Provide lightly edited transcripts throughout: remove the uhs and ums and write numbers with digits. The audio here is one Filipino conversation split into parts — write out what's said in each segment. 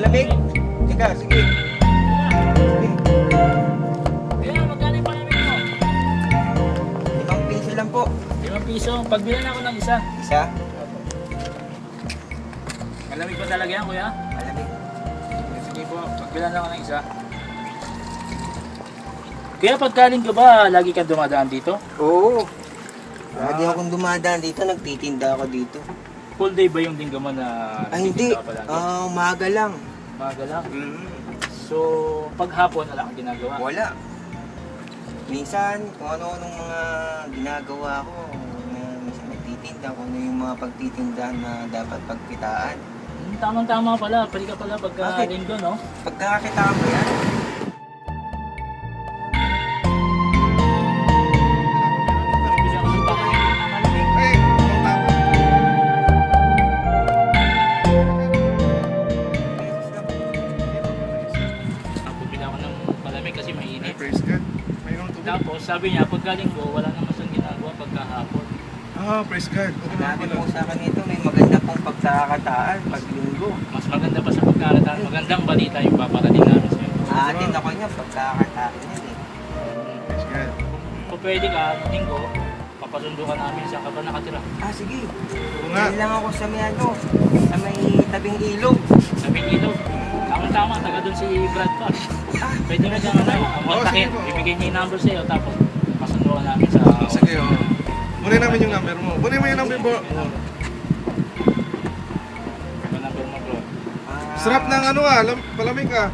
Malamig? Sige, sige. Kaya, magkano yung palamig mo? 5 piso lang po. 5 piso. Pagbilan ako ng isa. Isa? Malamig pa talaga yan, kuya? Malamig. Sige po, pagbilan ako ng isa. Kaya pagkaling ka ba, lagi kang dumadaan dito? Oo. Lagi akong dumadaan dito, nagtitinda ako dito. Full day ba yung linggo mo na Ay, hindi. nagtitinda ka palagi? Umaga lang. Umaga lang. Mm. So, pag hapon, wala kang ginagawa? Wala. Minsan, kung ano-anong mga ginagawa ko, minsan nagtitinda, kung ano yung mga pagtitindahan na dapat pagkitaan. Tamang-tama pala, pwede ka pala pagka Bakit? linggo, no? Pagkakakitaan mo yan, Bibili ako ng palamig. Bibili ako ng palamig kasi mainit. Praise God. Mayroon tubig. Tapos, sabi niya, pagka linggo, wala naman siyang ginagawa pagka hapon. Praise God. Okay na sinabi pala. po sa akin ito, may maganda pong pagkakakitaan pag linggo. Mas maganda pa sa pagkarataan. Magandang balita yung paparating namin sa'yo. Aatin ako niya, pagkakakitaan yan eh. Praise God. Kung pwede ka, linggo, papasundo ka namin sa kaba nakatira. Sige. Oo nga. Dahil lang ako sa may ano, sa may tabing ilog. Sabi nito, tama-tama, taga doon si Brad pa. Pwede mo siyang kontakin, sige po. bibigyan niya yung number sa'yo, tapos pasundo ka namin sa... Sige, oh. Kunin namin yung number mo. Kunin mo yung number mo. Yung number mo, bro. Sarap ng ano palamig ah.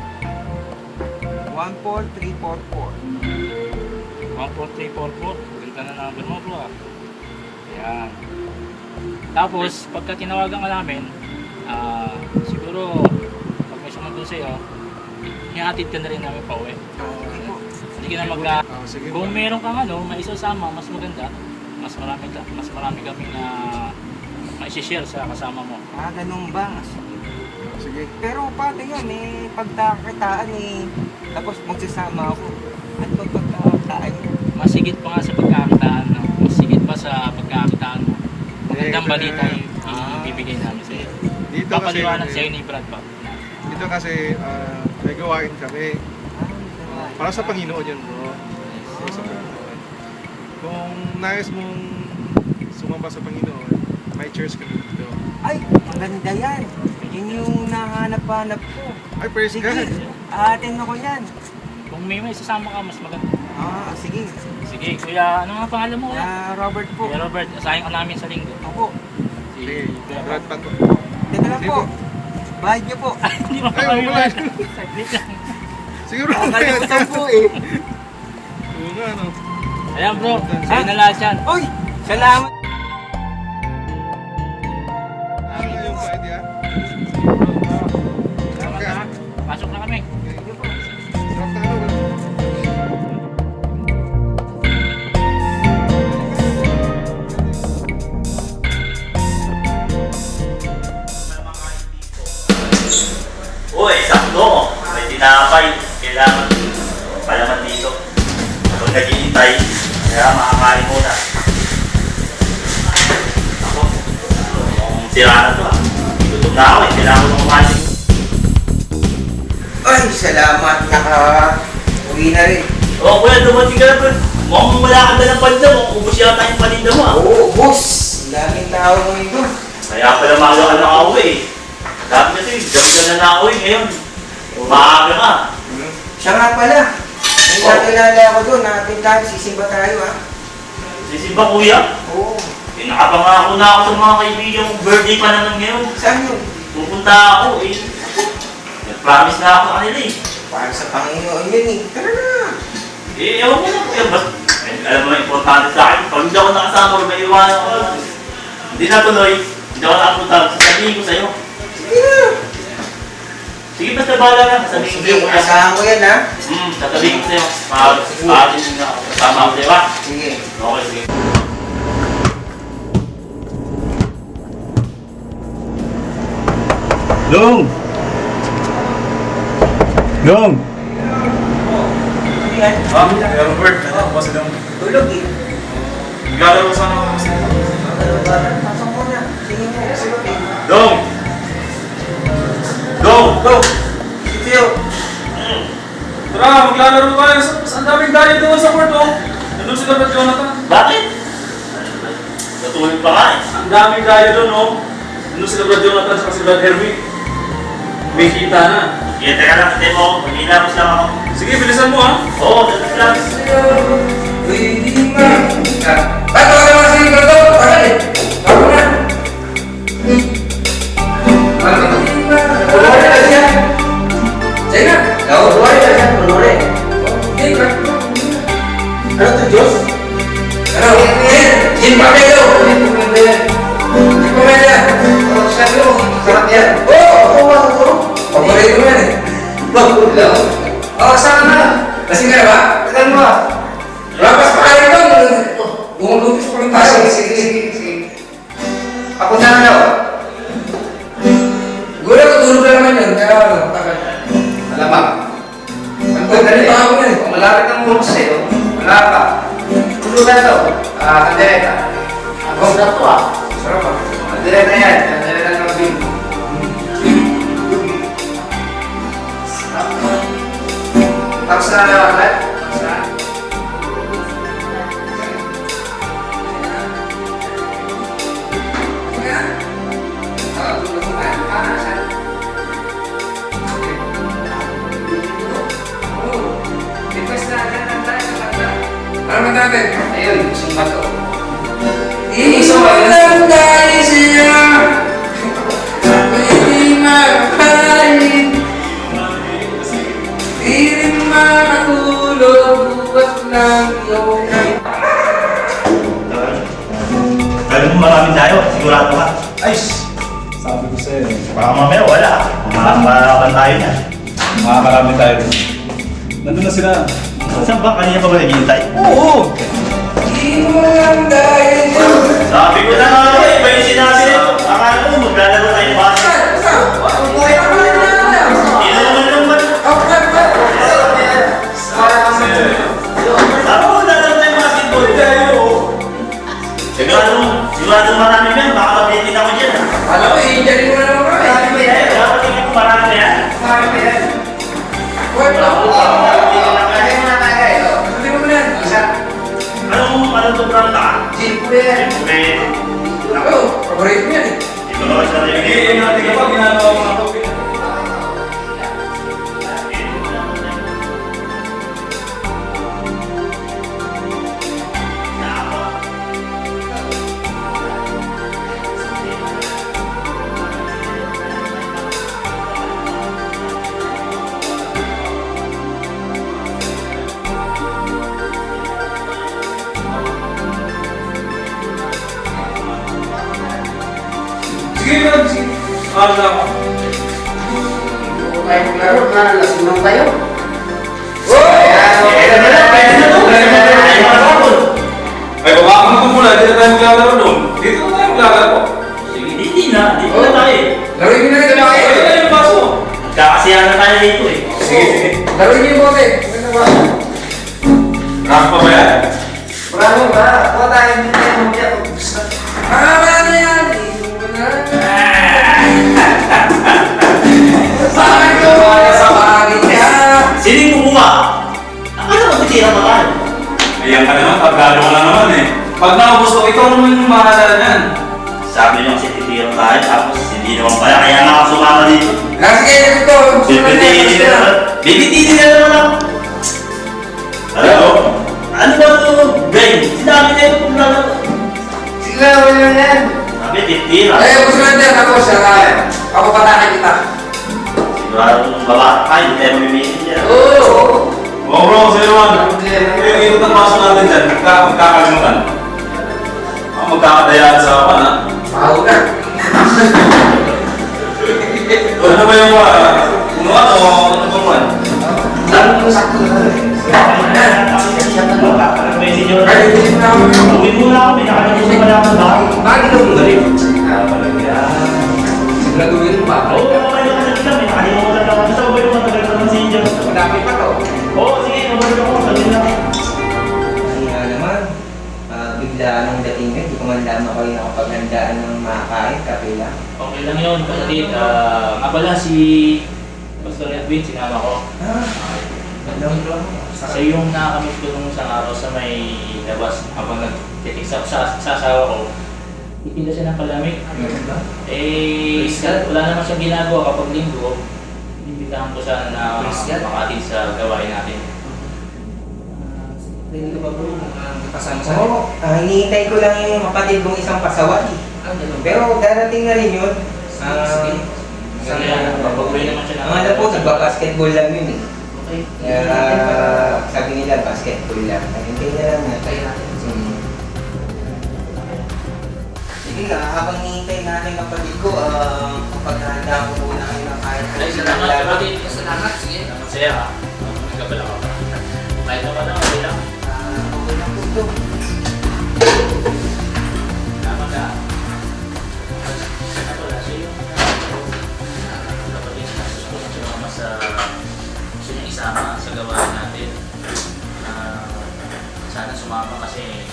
14344. 14344, bigyan ka na number mo, bro. Ayan. Tapos, pagka tinawagan ka namin, siguro, pag may sumundo sa'yo, ihatid ka na rin namin pa uwi. Okay po. Hindi ka na Sige. Kung meron kang ano, maisasama, mas maganda, mas marami kaming maisi-share sa kasama mo. Ganun ba? Sige. Pero paano yun, may pagkakakitaan eh. Tapos magsasama ako. Ano ba pagkakakitaan yun? Masigit pa nga sa pagkakakitaan, no? Masigit pa sa pagkakakitaan mo. Magandang balita yung ibibigay namin sa iyo. Dito kasi Papaliwanag sa iyo ni Brad pa. Dito kasi may gawain kami. Para sa Panginoon yun, bro. Para sa Panginoon. Kung nais mong sumamba sa Panginoon, may church kami dito. Ay, maganda yan. Yun yung nahanap-hanap ko. Ay, praise Sige, God. aatin ako yan. Kung may isasama ka, mas maganda. Sige. Sige, kuya, ano nga pangalan mo? Robert po. Kuya Robert, asahin ka namin sa linggo. Ako. Si Sige, Kuya Brad Robert. Pato. Teka lang Sige po. po. Bayad niyo po. Hindi mo pa Ay, kami wala. Saglit lang. Siguro. Kalimutan po eh. Oo nga, no. Ayan bro, sa'yo na lahat yan. Uy! Salamat! Ano yung bayad yan? Salamat ha. Pasok na kami. Sarap na ano. Uy, sakto. May tinapay. Kailangan palaman dito. Kung naghihintay, kaya makakain muna. Ako, yung sira na to ah. Gutom na ako eh. Kailangan ko ng kumain. Ay, salamat. Naka-uwi na rin. Oo, kuya, dumating ka na ba? Mukhang wala ka na ng paninda mo. Ubus yata yung paninda mo ah. Oo, boss. Daming tao ngayon. Kaya pala maaga ka nakauwi eh. Dami kasi, gabi ka na nakauwi ngayon. Maaga ka. Siya nga pala. May nakilala ako doon. Natindahan, sisimba tayo ha. Sisimba kuya. Oo. Nakapangako na ako sa mga kaibigan mo. Birthday pa naman ngayon. Saan yun? Pupunta ako eh. Nag-promise na ako sa kanila eh. Para sa Panginoon yun eh. Tara na. Eh, ewan ko na kuya. Alam mo, importante sa akin. Pag hindi ako nakasama, may iwanan ako. Hindi na tuloy. Hindi ako nakapunta. Sasabihin ko sa'yo. Sige na. Sige, basta bahala na. Sasabihin ko Sige, sa'yo kuya. asahan ko yan ha. Sasabihin ko sa'yo. Maatin na ako. Kasama ako sa'yo ha. Sige. Okay, sige. Dong! Dong! Yan. Robert, ano ba sila? Tulog eh. Gagawin sa ano? Pasok mo na. Sige mo. Sige mo. Dong! Dong! Go! naglalaro tayo. Ang daming tayo doon sa court, oh. Nandun sila Brad Jonathan. Bakit? Natulog pa nga eh. Ang daming tayo doon, oh. Nandun sila Brad Jonathan sa si Brad Herwig. May kita na. Sige, teka lang, hindi mo. Mag-ilamos lang ako. Sige, bilisan mo, ha. Oo, dapat lang. Ba't wala naman si Grotto? Bakit eh? Ako na. Kunwari na siya. Sige na. Kunwari na siya. Kunwari. Okay, Grotto. Ano to, Diyos? Ano? Jin Pamelo. Jin Pamelo. Sabi mo, sarap yan. Oo. Paborito mo yan eh. Hello? Oo, saan na? Lasing ka na ba? Tagal mo ah. Lapas pa kayo doon. Bumulupis ko rin tayo. Sige. Ako na daw. Gula ko tulog na naman yun. Kaya ano, tagal. Malamang. Dali pa ako yan. Malapit ng muna sa'yo. Wala pa. Tulog na daw. Kandireta. Ako na to ah. Sarap ah. Kandireta yan. Kandireta ng bin. Tapos na lahat. Tapos na. Ano ba natin? Ayun, sumpa to. Iiwan tayo siya. Hindi makapalit. Di rin makatulog bukas ng iyong Sabi mo maraming tayo, sigurado ka. Ay, sabi ko sa'yo. Baka mamaya wala. Makakalaban tayo niya. Makakarami tayo rin. Nandun na sila. Saan ba? Kanina pa ba naghihintay? Oo! iwan tayo siya. Sabi ko na nga, iba yung sinabi nito. Akala mo, maglalaro tayo ba? Ino naman lang ba? Sabi mo, maglalaro tayo basketball. Sigurado marami yan. Baka mabitin ako dyan. Alam mo, i-injury mo na naman kami. Dapat tingin ko marami na yan. Anong sobrang taka? Siyempre, Ako, paborito mo yan eh. ito ba siya rin? Hindi, natin kapag ginagawa mo na ito. Sige, Brad. Sige. Ano na ako? Tayo maglaro na, lasing tayo. Ay, baka ako na muna. Dito tayo maglalaro doon. Dito na tayo maglalaro. Sige, hindi na. Dito na tayo eh. Laruin mo na ito na Ay, kayo. tayo yung baso. Kakasiyahan na tayo dito eh. Sige. Laruin mo yung bote. Maganda ba? Rank pa ba yan? Bravo ba? Kuha tayo din tayo mamaya. Wala na yan. Bakit ko sa bagay ka? Siling kumuha. Akala mo titira pa tayo. Ayan ka naman. Tablado ka na naman eh. Pag naubos ko, ikaw naman yung mahalala niyan. Sabi niyo kasi titira tayo tapos hindi naman pala. Kaya nga ako sumama dito. Lagi kayo nito. Bibitinin na naman. Bibitinin na naman ako. Ano? Ano ba ito? Brain. Sinabi niya ito kung lalaro. Sige lang, wala na yan. Sabi titira. Ay, gusto natin ako siya. Papapatakin kita. Sigurado nung baba tayo. Hindi tayo mamimili niya. Oo. Oo bro, sa'yo naman. Yung ikot ng baso natin dyan. Magkakalimutan. Magkakadayaan sa kapan ha. Bago na. Ano ba yung unuan o ano ba man? Lalo mo sakto na. May senyor. Ay, hindi na ako. Uwi muna ako. May nakakalimutan pala ako sa bahay. Bakit ka mong galing? Siguraduhin mo ba? Oo, okay lang kasi kita. May nakalimutan ako. Gusto ko ba yung matagal ko ng senyor? Madami pa to. Oo, sige. Mabalik ako. Sabi lang. Kaya naman, biglaan ang dating ko, hindi ko man lamang kayo nakapaghandaan ng makakain, kape lang. Okay lang yun, kapatid. Nga pala si Pastor Edwin, sinama ko. Kasi yung nakakamit ko nung isang araw sa may labas habang nagtitik sa asawa ko, itinda siya ng palamig. Wala naman siyang ginagawa kapag linggo. Inimbitahan ko siya na makatid sa gawain natin. Hindi ko ba bro, kasama sa oo, hinihintay ko lang yung kapatid kong isang pasawat. Pero darating na rin yun. Papagawin naman siya Ang ano po, nagba-basketball lang yun eh. Sabi nila, basketball lang. Hintay na lang natin. Sige nga, habang hinihintay natin kapatid ko, paghahanda ko muna kayo ng kahit Ay, salamat kapatid. Salamat, sige. Masaya ka. Nagkabala ka pa. Kahit naman na, okay lang. Okay lang po ito. Salamat ka. Ako na siya yung kapatid na susunod si mama sa gusto niya isama sa gawain natin. Sana sumama kasi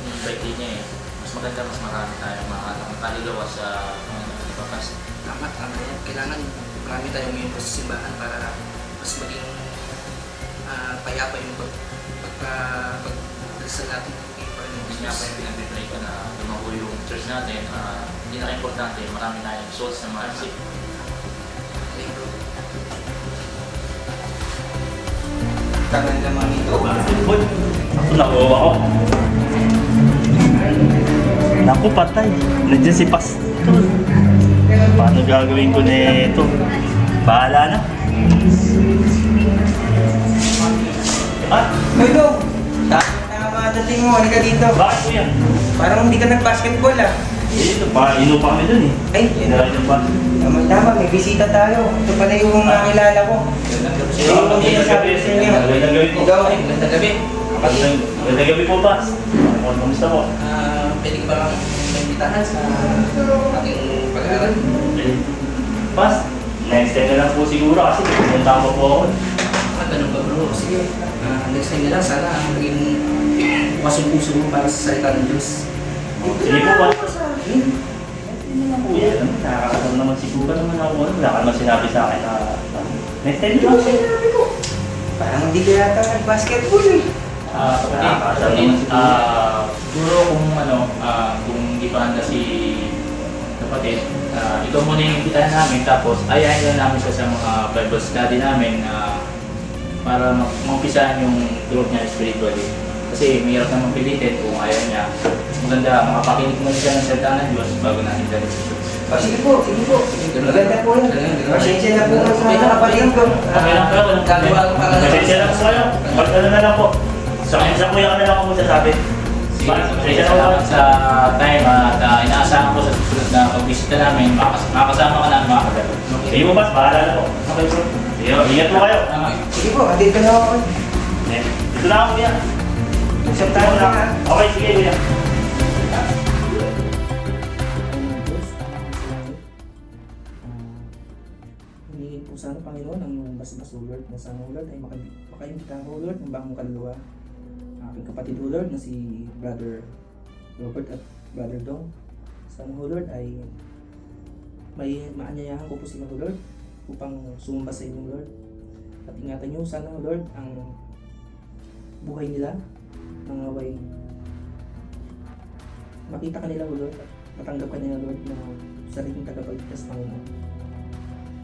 ni-invite din niya eh. Mas maganda, mas marami tayong kaluluwa sa mga nagpapas. Tama yan. Kailangan marami tayong ngayon sa simbahan para mas maging payapa yung pag-dasal natin. Gusto niya pa yung pinag-reply ko na lumago yung church natin. Hindi na importante, marami tayong souls na ma-receive. Tagal naman ito. Ako nakuha ko. Naku, patay. Nandiyan si Pastor. Paano gagawin ko nito? Bahala na. Hoy Dong! Tama dating mo, halika dito. Bakit ko yan? Parang hindi ka nag-basketball ah. Dito, inom pa kami dun eh. Ay, Inom pa. tama, may bisita tayo. Ito pala yung nakilala ko. Yung sinasabi sa inyo. Magandang gabi po. Ikaw, Magandang gabi. Magandang gabi po, Pas. Kamusta po? Pwede ka ba lang imbitahan sa ating pag-aaral? Pas, next time na lang po siguro kasi pumunta ko po ako. Ganun ba bro? Sige. Next time na lang, sana maging bukas yung puso mo para sa salita ng Diyos. Sige po, Pas. Hindi naman po yan. Nakakasama naman siguro naman ako. Wala ka naman sinabi sa akin na next time na lang. parang hindi ka yata nag-basketball eh. Siguro kung kung hindi pa handa si kapatid, ito muna yung imbitahan namin tapos ayahin lang namin siya sa mga Bible study namin para mag-umpisahan yung growth niya spiritually. Kasi mahirap naman pilitin kung ayaw niya. Mas maganda makapakinig muna siya ng salita ng Diyos bago natin dali sa Diyos. Sige po, sige po. Maganda po yan. Pasensya na po sa kapatid ko. Okay lang kayo, walang Gagawa problema. ko para Pasensya lang po kayo. Pagkano na lang po. Sa kuya ka na lang ako magsasabi. Pasensya na lang sa time at inaasahan ko sa susunod na pagbisita namin, makakasama ka na makakagalo. Sige po, Pas. Bahala na po. Okay bro. Ingat po kayo. Sige po, andito na ako. Dito na ako, kuya. Usap tayo na. Okay, sige, kuya. Hingin po sana Panginoon ang bas-bas Lord na sa Lord ay makaimbita ko Lord ng bagong kaluluwa. Aking kapatid Lord na si Brother Robert at Brother Dong. Sana Lord ay may maanyayahan ko po sila Lord upang sumamba sa inyo Lord. At ingatan niyo sana Lord ang buhay nila ng away. Makita ka nila Lord at matanggap ka nila Lord na sariling tagapagligtas Panginoon.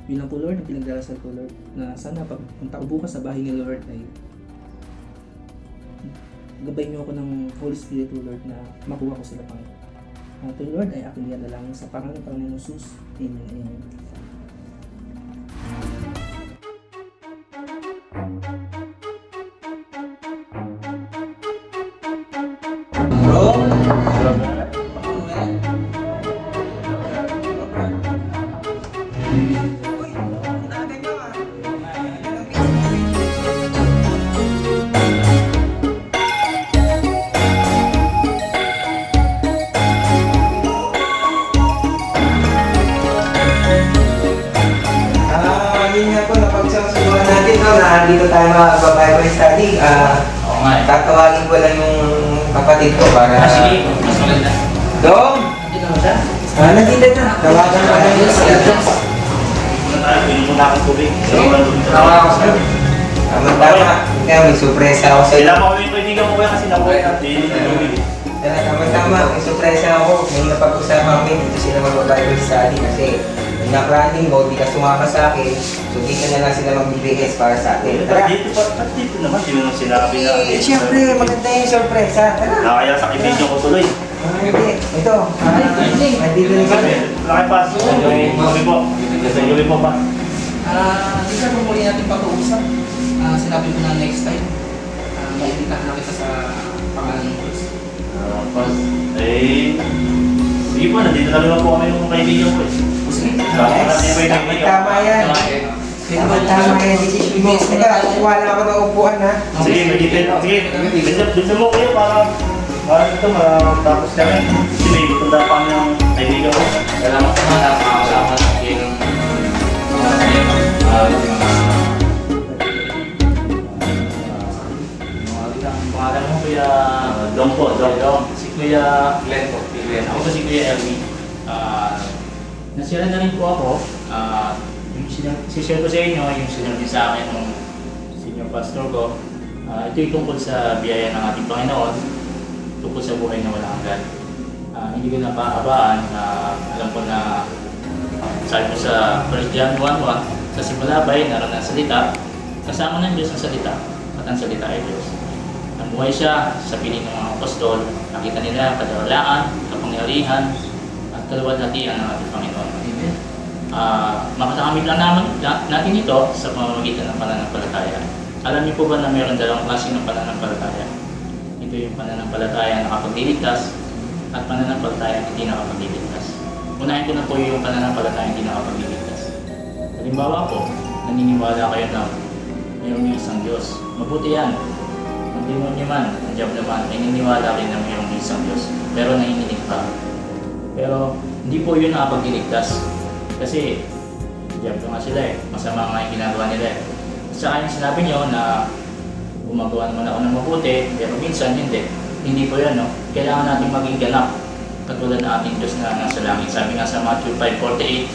Yun lang po Lord ang pinagdarasal ko Lord na sana pag punta ko bukas sa bahay ni Lord ay gabay niyo ako ng Holy Spirit Lord na makuha ko sila Panginoon. Ang ito Lord ay aking nilalangin sa pangalan ng Panginoon Jesus. Amen. Amen. Bro, uy, ang tagal nyo ah. Yun nga po, napagsasubuhan natin no, na dito tayo mag-Bible study. Oo nga eh. Tatawagin ko lang yung kapatid ko para... Sige, mas maganda. Dong! Hindi naman siya. Nandito na. Tawagan ko lang yung Muna tayo, pinunin muna akong tubig. Tawagan ko sa'yo. Tama-tama. Ikaw, may surpresa ako sa'yo. Kailangan ko yung kaibigan ko kasi nabuhay at hindi. Tama-tama. May surpresa ako. May napag-usapan kami dito sila mag-Bible study kasi na-planning mo, di ka sumama sa akin. So, dito na lang sila magbibigay para sa akin. Tara. Dito naman, yun ang sinabi na. Siyempre, maganda yung surpresa. Tara. Kaya sa kaibigan ko tuloy. Hindi. Ito. Nandito na kami. Laki pa. Gabi po. Gabi po pa. Hindi siya muli natin pag-uusap. Sinabi ko na next time, maimbitahan na kita sa pangalan ng Diyos. Sige po, nandito na naman po kami yung kaibigan ko eh. Sige. Tama yan. Tama yan. Decision mo. Teka, kukuha lang ako ng upuan ha. Sige, sige. Bisa mo kayo para ito matapos kami. Kasi may tunda pa kami ng kaibigan ko. Salamat sa mga nakakasama sa akin. Ang pangalan mo, Kuya Dong po, Dong. Si Kuya Glenn po. Ako po si Kuya Elmi. Nasira na rin po ako. Yung share ko sa inyo, yung sinabi sa akin ng senior pastor ko. Ito yung tungkol sa biyaya ng ating Panginoon, tungkol sa buhay na walang hanggan. Hindi ko na paabaan na alam ko na sabi ko sa 1 John 1:1, sa simula ba'y naroon ang salita, kasama ng Diyos ang salita, at ang salita ay Diyos. Namuhay siya sa piling ng mga apostol, nakita nila kadawalaan, kapangyarihan, at kaluwalhatian ng ating Panginoon. Makakamit lang natin ito sa pamamagitan ng pananampalataya. Alam niyo po ba na mayroon dalawang klase ng pananampalataya? Ito yung pananampalataya na nakapagliligtas at pananampalataya hindi nakapagliligtas. Unahin ko na po yung pananampalataya hindi nakapagliligtas. Halimbawa po, naniniwala kayo na mayroong isang Diyos. Mabuti yan. Ang demonyo man, ang diablo naman, ay naniniwala kayo na mayroong isang Diyos. Pero nanginginig pa. Pero hindi po yun nakapagliligtas. Kasi diablo nga sila eh. Masama nga yung ginagawa nila eh. Sa akin sinabi nyo na gumagawa naman ako ng mabuti, pero minsan hindi. Hindi po yan, no? Kailangan natin maging ganap. Katulad ng ating Diyos na nasa langit. Sabi nga sa Matthew 5:48,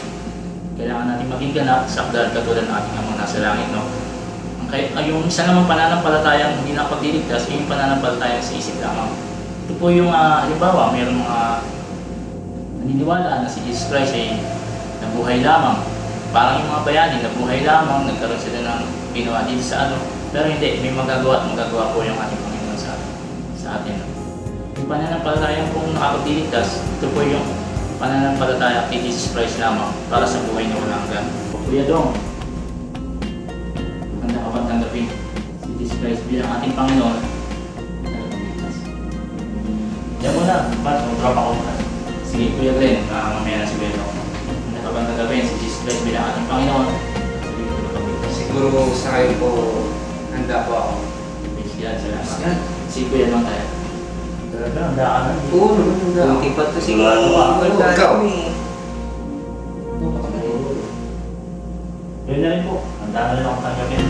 kailangan natin maging ganap, sakdal katulad ng ating Amang nasa langit, no? Yung isa namang pananampalatayang hindi nakapagliligtas, yung pananampalatayang sa isip lamang. Ito po yung, halimbawa, mayroong mga naniniwala na si Jesus Christ ay nabuhay lamang. Parang yung mga bayani, nabuhay lamang, nagkaroon sila ng ginawa dito sa ano. Pero hindi, may magagawa at magagawa po yung ating Panginoon sa atin. Yung pananampalatayang kung nakapagdiligtas, ito po yung pananampalataya kay Jesus Christ lamang para sa buhay na walang hanggan. Kuya Dong, ang nakapagtanggapin si Jesus Christ bilang ating Panginoon, nakapagdiligtas. Diyan mo na, Pat, mag-drop ako muna. Sige, Kuya Glenn, mamaya na si Kuya Dong. Ang nakapagtanggapin si Jesus Christ bilang ating Panginoon, Siguro sa kayo po, handa po ako. Salamat. Si Kuya Dong tayo. Talaga, ang daanan. Oo, handa. Hindi pa ito sige. Ikaw. Yun na rin po. Ang daanan rin akong tanggapin.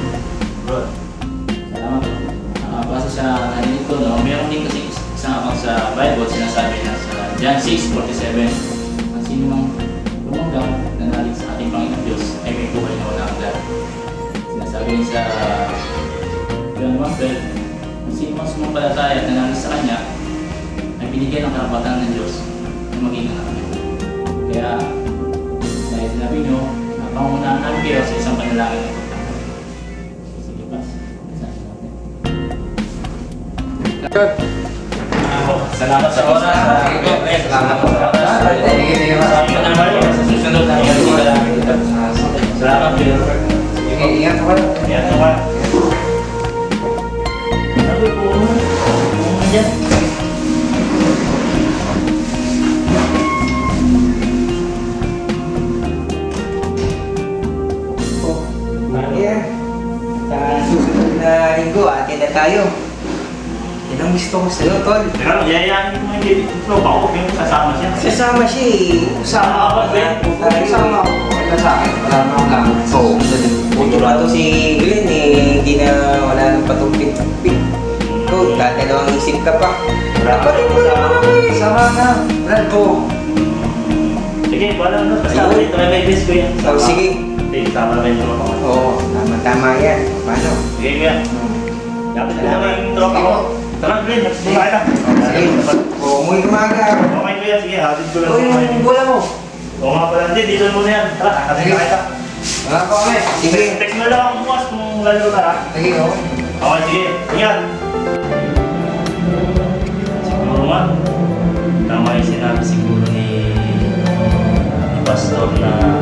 Bro. Salamat. Base sa narinig ko, no, meron din kasi isang akong sa Bible, sinasabi na sa John 6:47, ang sino mang lumanggap na nalig sa ating Panginoon Diyos ay may buhay na walang hanggan. Sinasabi rin sa John 1:12, ang sino mang sumampalataya at nanalig sa Kanya ay binigyan ng karapatan ng Diyos na maging anak niya. Kaya, dahil sinabi nyo, pangunahan namin kayo sa isang panalangin ng pagtanggap. Sige, Pas. Salamat sa oras. Salamat po. Sa susunod na yung namin dito. Salamat, Bill. Sige, ingat po. Yan, naman. Sabi po, yan. Maria, sa susunod na linggo, atin na tayo. Yan ang gusto ko sa'yo, Tol. Teka, yayayanin ko yung tropa ko. Yung kasama siya. Sasama siya eh. Sama ka ba, Ben? Sasama ako. Wala sa akin. Wala nang lang. Oo. Buti pa to si Glenn eh. Hindi na wala nang patumpik-tumpik. Ikaw, dadalawang isip ka pa. Dapat mo na. Sama na. Brad, oo. Sige, wala na. Basta dito may best ko yan. Oh, sige. Hindi, tama naman yung tropa ko. Oo, tama-tama yan. Paano? Sige, kuya. Dapat ko naman yung tropa ko. Tara, Glenn, bula kita. Sige. Oo, umuwi umaga. Okay, kuya, sige, hatid ko lang. Oo, yung bola mo. Oo nga pala, hindi, dito muna yan. Tara, hatid na kita. Mga kome. Sige. Text mo lang ako bukas kung lalo ka, ha? Sige, okay. Okay, sige. Ingat. Siguro nga, tama yung sinabi siguro ni Pastor na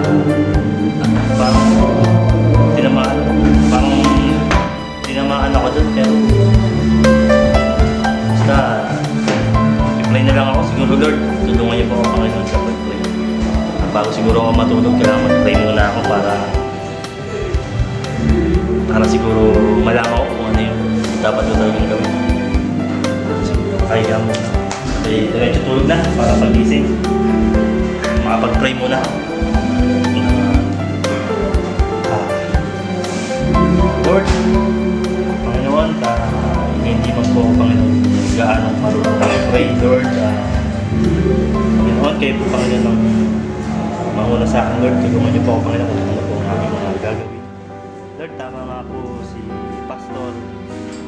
parang tinamaan ako doon, pero basta i-play na lang ako. Siguro, Lord, tulungan niyo po ako ngayon sa pag-play. At bago siguro ako matulog, kailangan mag-play muna ako para siguro malaman ko kung ano yung dapat ko talagang gawin. Kaya muna. Diretso tulog na para pag-gising. Makapag-pray muna. Lord, Panginoon, hindi man po ako, Panginoon, gaano marunong mag-pray. Lord, Panginoon, kayo po, Panginoon, ang mahuna sa akin. Lord, tulungan niyo po ako, Panginoon, kung ano po ang aking mga gagawin. Lord, tama nga po si Pastor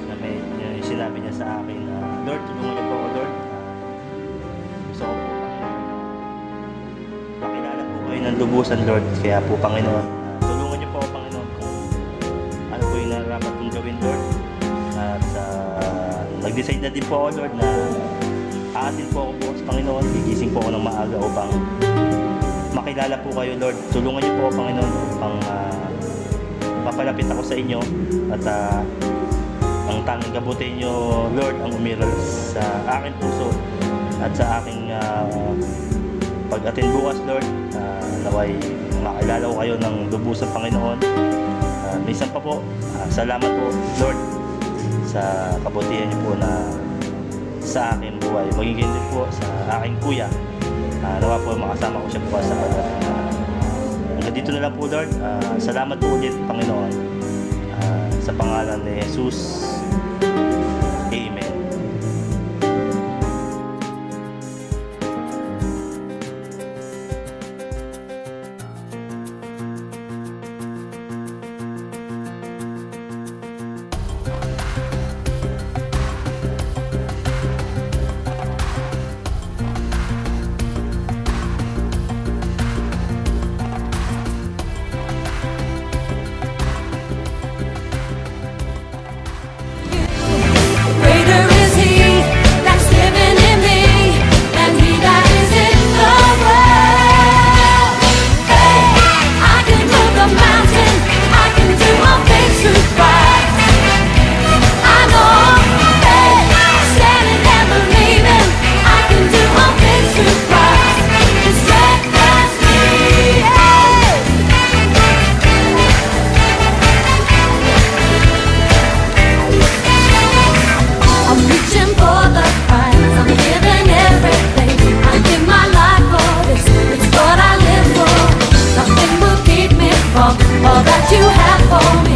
na may sinabi niya sa akin na, Lord, tulungan niyo po ako, Lord. Gusto ko po, Panginoon, makilala po kayo ng lubusan, Lord. Kaya po, Panginoon, tulungan niyo po ako, Panginoon, kung ano po yung narapat kong gawin, Lord. At nag-decide na din po ako, Lord, na aatin po ako bukas, Panginoon. Gigising po ako ng maaga upang makilala po kayo, Lord. Tulungan niyo po ako, Panginoon, upang papalapit ako sa inyo. At ang tanging gabutin niyo, Lord, ang umiral sa aking puso at sa aking pag-attend bukas, Lord. Naway makilala ko kayo ng lubusan, Panginoon. Minsan pa po, salamat po, Lord, sa kabutihan niyo po na sa aking buhay. Magiging din po sa aking kuya. Nawa po makasama ko siya bukas sa pagdating. Hanggang dito na lang po, Lord. Salamat po ulit, Panginoon. Sa pangalan ni Jesus. Amen. Greater is He that's living in me than he that is in the world. Hey, I can move the mountain, I can do all things through Christ. I know, hey, standing and believing, I can do all things through Christ. His strength me. Hey. I'm reaching for the prize. I'm giving everything. I give my life for this. It's what I live for. Nothing will keep me from all that you have for me.